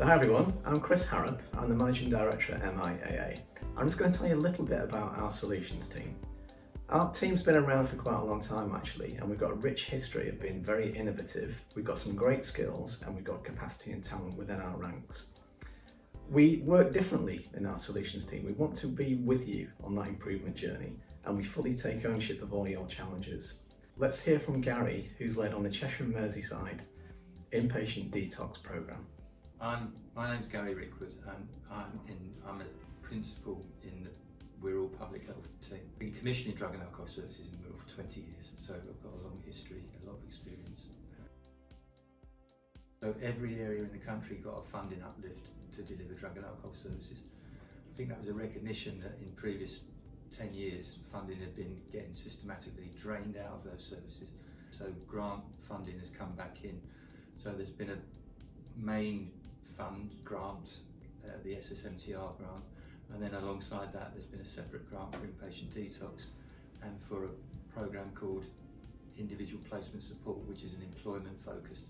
So hi everyone, I'm Chris Harrop, I'm the Managing Director at MIAA. I'm just going to tell you a little bit about our solutions team. Our team's been around for quite a long time actually, and we've got a rich history of being very innovative. We've got some great skills and we've got capacity and talent within our ranks. We work differently in our solutions team. We want to be with you on that improvement journey, and we fully take ownership of all your challenges. Let's hear from Gary, who's led on the Cheshire Merseyside inpatient detox programme. My name's Gary Rickwood, and I'm a principal in the Wirral Public Health team. I've been commissioning drug and alcohol services in Wirral for 20 years, so I've got a long history, a lot of experience. So every area in the country got a funding uplift to deliver drug and alcohol services. I think that was a recognition that in previous 10 years funding had been getting systematically drained out of those services. So grant funding has come back in. So there's been a main fund grant, the SSMTR grant, and then alongside that there's been a separate grant for inpatient detox and for a programme called Individual Placement Support, which is an employment focused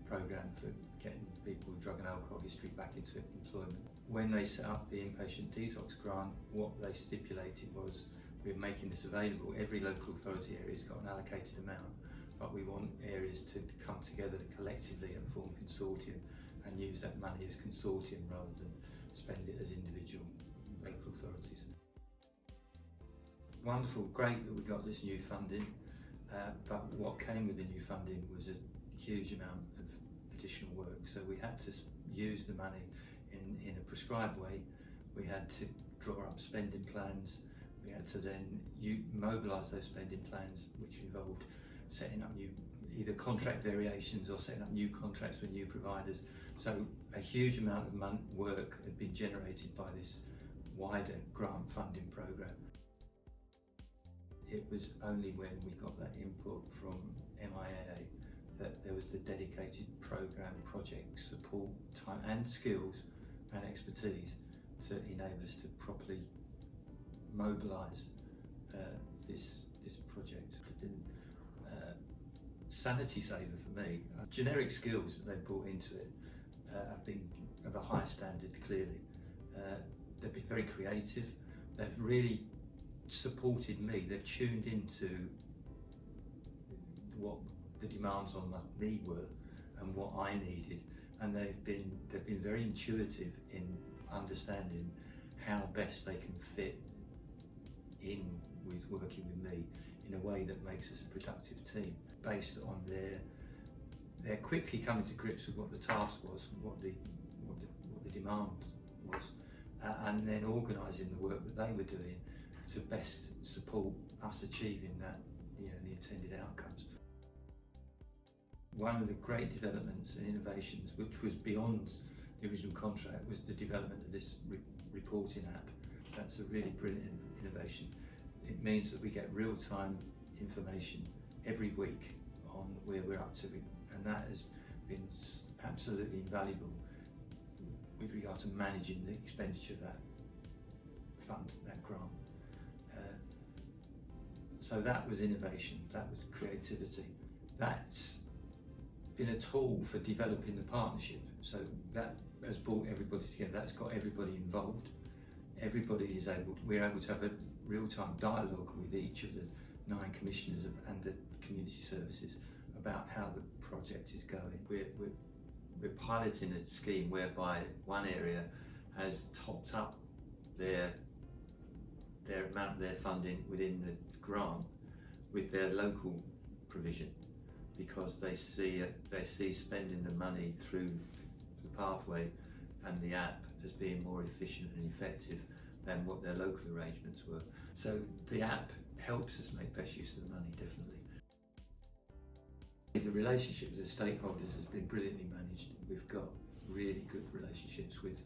programme for getting people with drug and alcohol history back into employment. When they set up the inpatient detox grant, what they stipulated was we're making this available. Every local authority area has got an allocated amount, but we want areas to come together collectively and form consortium and use that money as consortium rather than spend it as individual local authorities. Wonderful, great that we got this new funding, but what came with the new funding was a huge amount of additional work. So we had to use the money in a prescribed way. We had to draw up spending plans. We had to then mobilise those spending plans, which involved setting up new either contract variations or setting up new contracts with new providers. So a huge amount of work had been generated by this wider grant funding programme. It was only when we got that input from MIAA that there was the dedicated programme, project support, time and skills and expertise to enable us to properly mobilise this project. It's been sanity saver for me. Generic skills that they've brought into it have been of a high standard, clearly. They've been very creative. They've really supported me. They've tuned into what the demands on me were and what I needed, and they've been very intuitive in understanding how best they can fit in with working with me in a way that makes us a productive team, based on their quickly coming to grips with what the task was, what the demand was, and then organising the work that they were doing to best support us achieving that, the intended outcomes. One of the great developments and innovations, which was beyond the original contract, was the development of this reporting app. That's a really brilliant innovation. It means that we get real-time information every week on where we're up to, and that has been absolutely invaluable with regard to managing the expenditure of that fund, that grant. So that was innovation, that was creativity. That's been a tool for developing the partnership. So that has brought everybody together, that's got everybody involved. We're able to have a real-time dialogue with each of the 9 commissioners and the community services about how the project is going. We're piloting a scheme whereby one area has topped up their amount of their funding within the grant with their local provision, because they see spending the money through the pathway and the app as being more efficient and effective than what their local arrangements were. So the app helps us make best use of the money, definitely. The relationship with the stakeholders has been brilliantly managed. We've got really good relationships with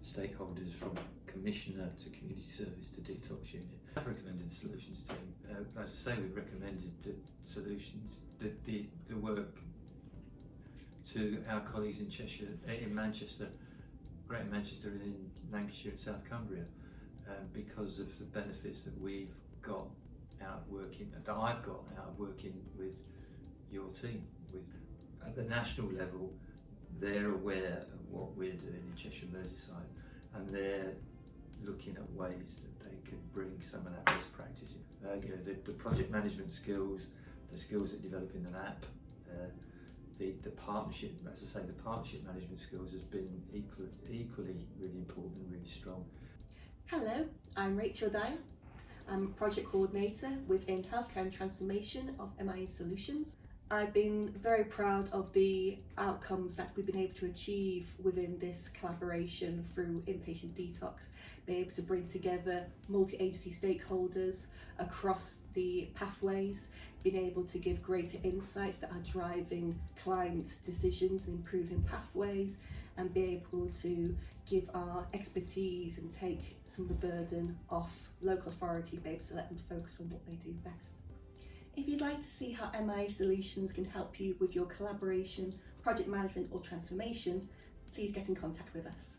stakeholders, from commissioner to community service to detox unit. I've recommended the solutions team. As I say, we've recommended the solutions, the work to our colleagues in Cheshire, in Manchester, Greater Manchester and in Lancashire and South Cumbria, because of the benefits that we've got out of working, that I've got out of working with your team. At the national level, they're aware of what we're doing in Cheshire Merseyside, and they're looking at ways that they could bring some of that best practice in. The project management skills, the skills at developing an app, the partnership, as I say, the partnership management skills has been equally really important and really strong. Hello, I'm Rachel Dyer. I'm a project coordinator within Healthcare and Transformation of MIAA Solutions. I've been very proud of the outcomes that we've been able to achieve within this collaboration through Inpatient Detox, being able to bring together multi-agency stakeholders across the pathways, being able to give greater insights that are driving client decisions and improving pathways, and be able to give our expertise and take some of the burden off local authority, be able to let them focus on what they do best. If you'd like to see how MIAA Solutions can help you with your collaboration, project management or transformation, please get in contact with us.